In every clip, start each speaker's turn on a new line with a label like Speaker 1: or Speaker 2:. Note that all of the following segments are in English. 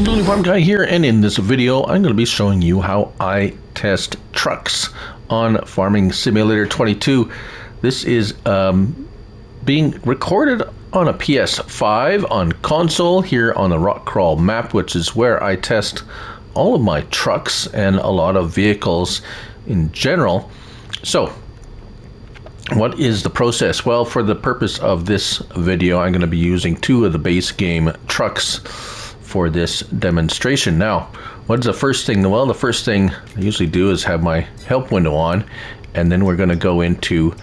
Speaker 1: LooneyFarmGuy here, and in this video I'm going to be showing you how I test trucks on Farming Simulator 22. This is being recorded on a PS5 on console here on the Rock Crawl map, which is where I test all of my trucks and a lot of vehicles in general. So what is the process? Well, for the purpose of this video, I'm going to be using two of the base game trucks for this demonstration. Now, what is the first thing? Well, the first thing I usually do is have my help window on, and then we're going to go into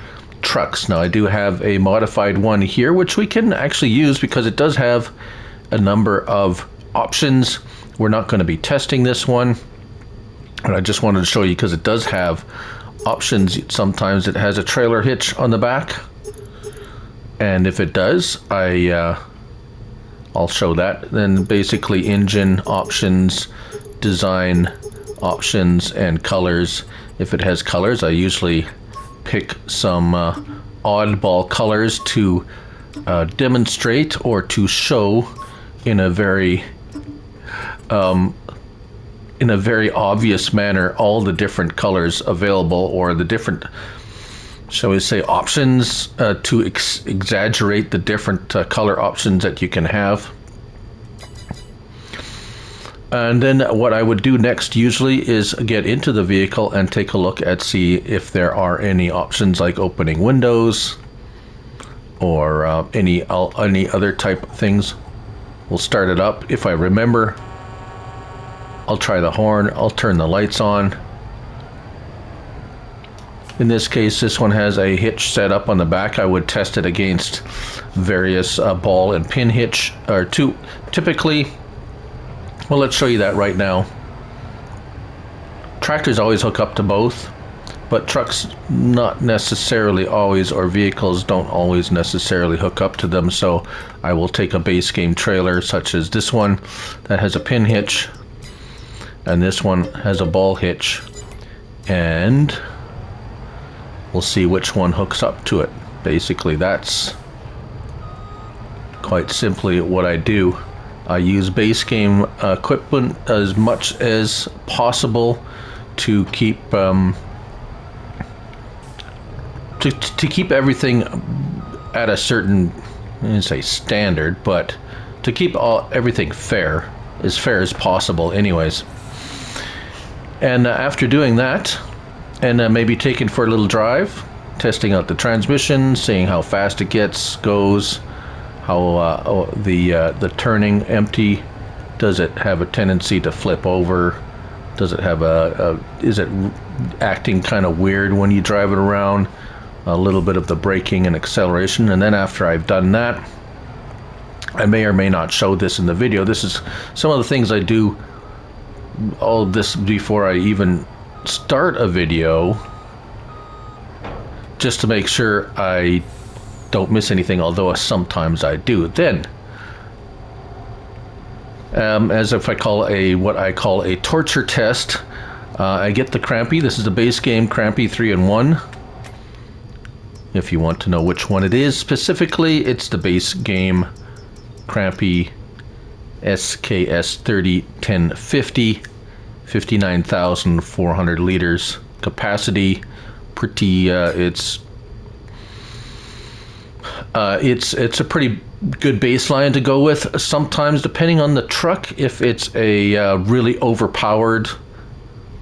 Speaker 1: trucks. Now, I do have a modified one here, which we can actually use because it does have a number of options. We're not going to be testing this one, and I just wanted to show you because it does have options. Sometimes it has a trailer hitch on the back, and if it does, I'll show that. Then basically engine options, design options, and colors. If it has colors, I usually pick some oddball colors to demonstrate or to show in a very obvious manner all the different colors available, or the different, shall we say, options to exaggerate the different color options that you can have. And then what I would do next usually is get into the vehicle and take a look at see if there are any options like opening windows or any other type of things. We'll start it up. If I remember, I'll try the horn, I'll turn the lights on. In this case, this one has a hitch set up on the back. I would test it against various ball and pin hitch, or two, typically. Well, let's show you that right now. Tractors always hook up to both, but trucks not necessarily always, or vehicles don't always necessarily hook up to them. So I will take a base game trailer such as this one that has a pin hitch, and this one has a ball hitch, and we'll see which one hooks up to it. Basically, that's quite simply what I do. I use base game equipment as much as possible to keep to keep everything at a certain, I didn't say standard, but to keep everything fair as possible anyways. And after doing that, and maybe taking for a little drive, testing out the transmission, seeing how fast it goes, how the turning empty, does it have a tendency to flip over, does it have is it acting kind of weird when you drive it around, a little bit of the braking and acceleration. And then after I've done that, I may or may not show this in the video. This is some of the things I do, all of this before I even start a video, just to make sure I don't miss anything, although sometimes I do. Then, as if I call what I call a torture test, I get the Crampy. This is the base game Crampy 3-in-1. If you want to know which one it is specifically, it's the base game Crampy SKS 301050, 59,400 liters capacity. Pretty, it's a pretty good baseline to go with. Sometimes, depending on the truck, if it's a really overpowered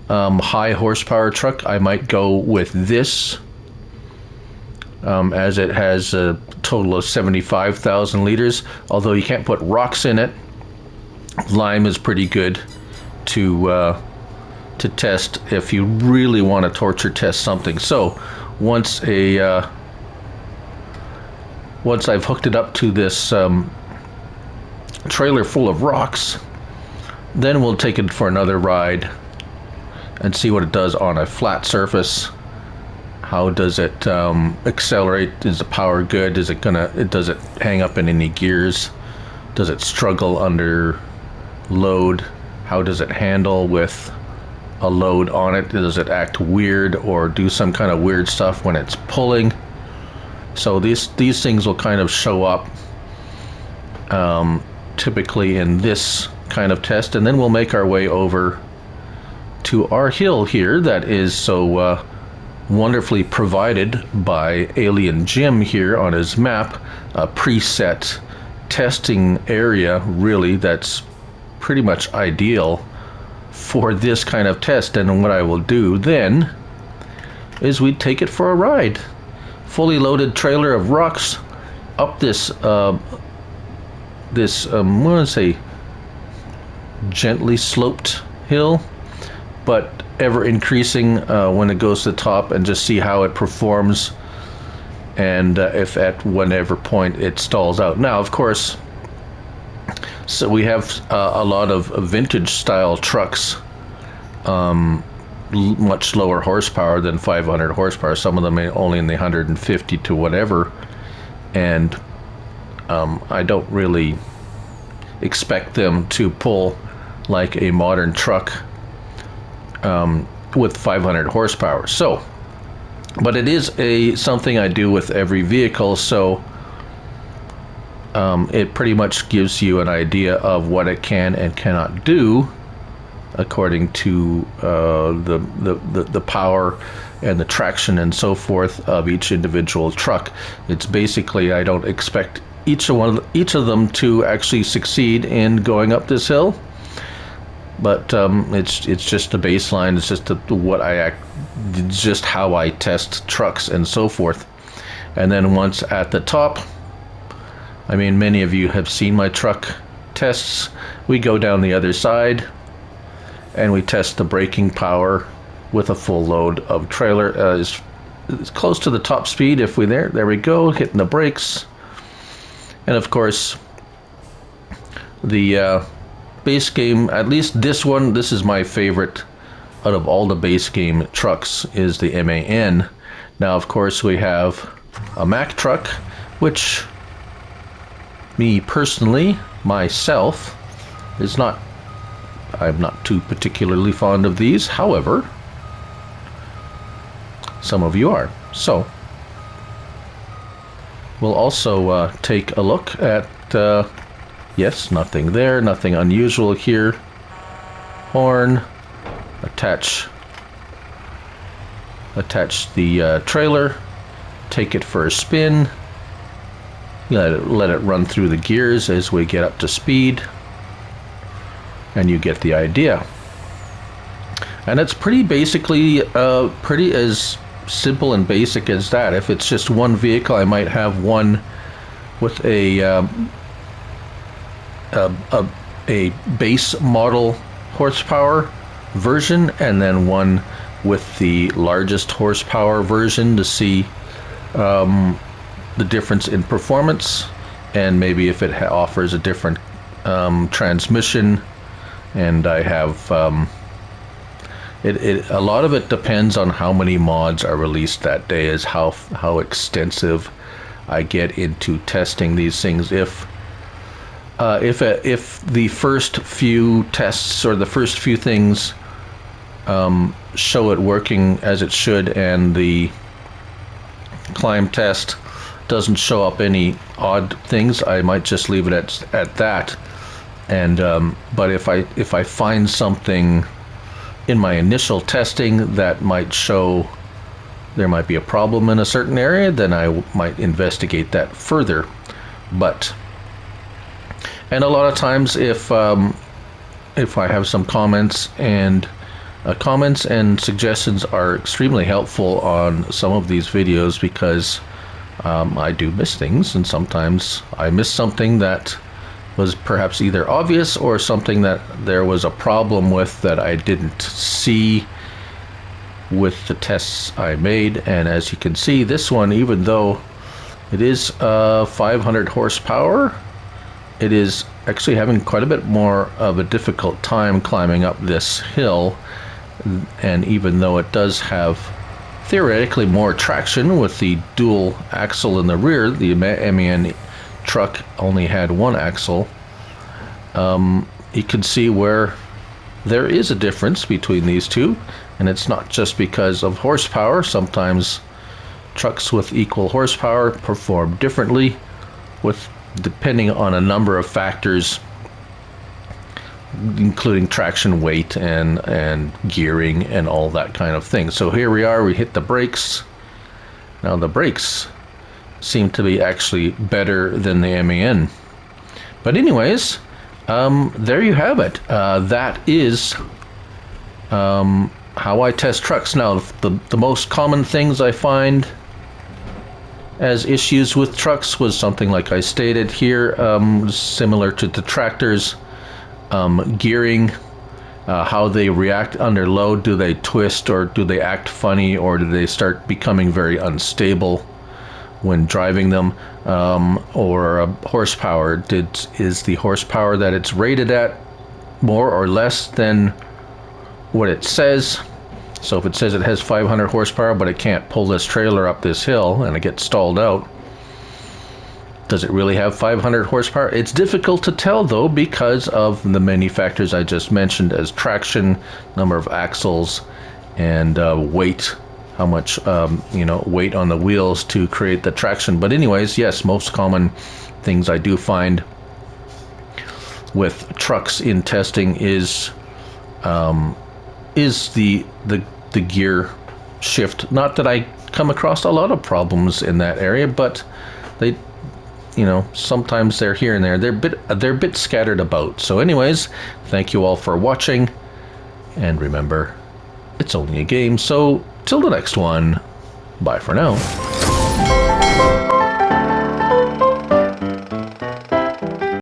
Speaker 1: high horsepower truck, I might go with this, as it has a total of 75,000 liters. Although you can't put rocks in it, lime is pretty good to test if you really want to torture test something. So once I've hooked it up to this trailer full of rocks, then we'll take it for another ride and see what it does on a flat surface. How does it accelerate? Is the power good? Does it hang up in any gears? Does it struggle under load? How does it handle with a load on it? Does it act weird or do some kind of weird stuff when it's pulling? So these things will kind of show up typically in this kind of test, and then we'll make our way over to our hill here that is so wonderfully provided by Alien Jim here on his map, a preset testing area really that's pretty much ideal for this kind of test. And what I will do then is we take it for a ride. Fully loaded trailer of rocks up this I want to say gently sloped hill, but ever increasing when it goes to the top, and just see how it performs, and if at whatever point it stalls out. Now, of course, so we have a lot of vintage style trucks, much lower horsepower than 500 horsepower. Some of them are only in the 150 to whatever, and I don't really expect them to pull like a modern truck with 500 horsepower. So, but it is something I do with every vehicle, so it pretty much gives you an idea of what it can and cannot do according to the power and the traction and so forth of each individual truck. It's basically, I don't expect each of them to actually succeed in going up this hill, but it's just a baseline. It's just just how I test trucks and so forth. And then once at the top, I mean, many of you have seen my truck tests. We go down the other side and we test the braking power with a full load of trailer. As close to the top speed if we there we go, hitting the brakes. And of course, the base game, at least this one, this is my favorite out of all the base game trucks, is the MAN. Now, of course, we have a Mack truck, which me personally, myself, I'm not too particularly fond of these. However, some of you are. So we'll also take a look at, yes, nothing there, nothing unusual here. Horn, attach the trailer, take it for a spin, let it run through the gears as we get up to speed, and you get the idea. And it's pretty basically pretty as simple and basic as that. If it's just one vehicle, I might have one with a base model horsepower version, and then one with the largest horsepower version to see the difference in performance, and maybe if it offers a different transmission. And I have a lot of it depends on how many mods are released that day, is how extensive I get into testing these things. If the first few tests or the first few things show it working as it should, and the climb test doesn't show up any odd things, I might just leave it at that. And but if I find something in my initial testing that might show there might be a problem in a certain area, then I might investigate that further. And a lot of times, if I have some comments and suggestions are extremely helpful on some of these videos, because I do miss things, and sometimes I miss something that was perhaps either obvious or something that there was a problem with that I didn't see with the tests I made. And as you can see, this one, even though it is 500 horsepower, it is actually having quite a bit more of a difficult time climbing up this hill. And even though it does have theoretically more traction with the dual axle in the rear, the MAN truck only had one axle. You can see where there is a difference between these two, and it's not just because of horsepower. Sometimes trucks with equal horsepower perform differently, depending on a number of factors including traction, weight, and gearing and all that kind of thing. So here we are, we hit the brakes. Now the brakes seem to be actually better than the MAN. But anyways, there you have it. That is how I test trucks. Now the most common things I find as issues with trucks was something like I stated here, similar to the tractors. Gearing, how they react under load. Do they twist, or do they act funny, or do they start becoming very unstable when driving them? Or horsepower. Is the horsepower that it's rated at more or less than what it says? So if it says it has 500 horsepower but it can't pull this trailer up this hill and it gets stalled out, does it really have 500 horsepower? It's difficult to tell though, because of the many factors I just mentioned, as traction, number of axles, and weight, how much weight on the wheels to create the traction. But anyways, yes, most common things I do find with trucks in testing is the gear shift. Not that I come across a lot of problems in that area, but they, sometimes they're here and there. They're a bit scattered about. So anyways, thank you all for watching, and remember, it's only a game. So till the next one, bye for now.